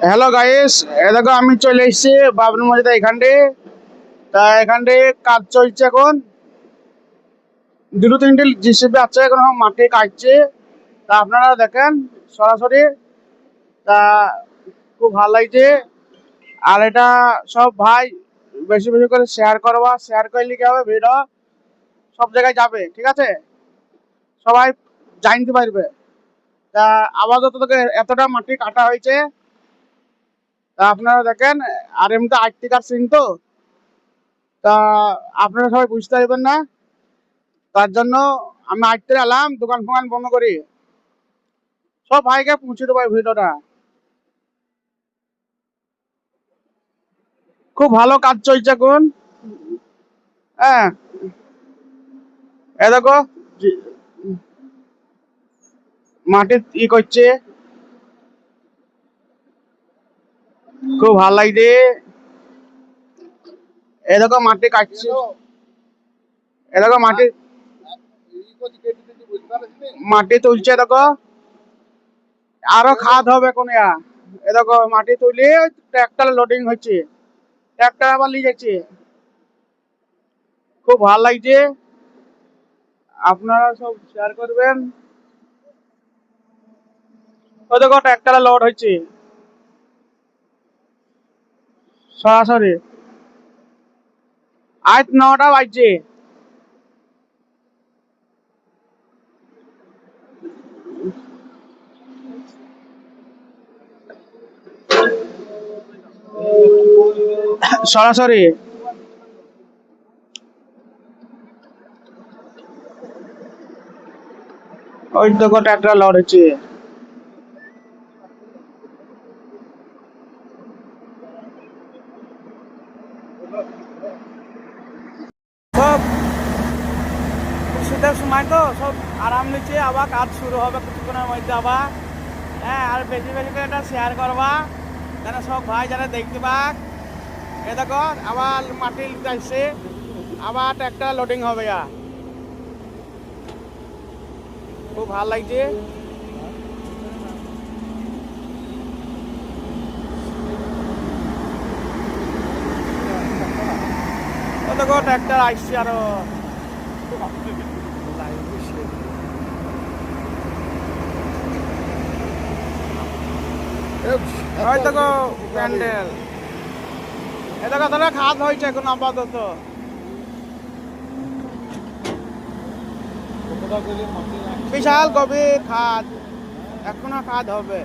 Hello guys, দেখো আমি চলে এসেছি বাবরি মসজিদ এখানটে। তা এখানটে কাজ চলছে এখন। দুটো তিনটে জিসিবি আছে এখন মাটি কাটছে। তা আপনারা দেখেন সরাসরি। তা খুব ভালো লাগছে। আর এটা সব ভাই বেশি বেশি করে শেয়ার করবা, শেয়ার করলে কি হবে, ভিডিও সব জায়গায় যাবে, ঠিক আছে? সবাই জানতে পারবে। তা আপাতত তোকে এতটা মাটি কাটা হয়েছে। তা আপনারা দেখেন, আর এমনি আর্টিকার সিন তো, তা আপনারা সবাই বুঝতে পারবেন না। তার জন্য আমি আজকে এলাম, দোকান ফোকান বন্ধ করি, সব ভাইকে পৌঁছে দেবো এই ভিডিওটা। খুব ভালো কাজ চলছে এখন। হ্যাঁ, এ দেখো মাটি করছে, খুব ভালো লাগছে। এ দেখো মাটি কাটছে, এ দেখো মাটি মাটি তুলছে, দেখো আরো খাদ হবে কোন। এ দেখো মাটি তুলে ট্রাক্টর লোডিং হচ্ছে, ট্রাক্টর আবার নিয়ে যাচ্ছে। খুব ভালো লাগছে, আপনারা সব শেয়ার করবেন। ও দেখো ট্রাক্টরে লোড হচ্ছে সরাসরি। আজ 9টা বাজছে। সরাসরি ওই দেখো ট্রাক্টর লোড হচ্ছে। সব শীতের সময় তো সব আরাম নিচ্ছে, আবার কাজ শুরু হবে কিছুক্ষণের মধ্যে আবার। হ্যাঁ, আর বেশি বেশি করে এটা শেয়ার করবা যেন সব ভাই যারা দেখতে পাক। এ দেখো আবার মাটি যাচ্ছে, আবার ট্রাক্টর লোডিং হবে। খুব ভালো লাগছে। ও দেখো ট্রাক্টর আসছে আরো। ওই দেখো প্যান্ডেল, এ দেখো তাহলে খাদ হয়েছে এখন আপাতত। বিশাল গভীর খাদ, এখনো খাদ হবে।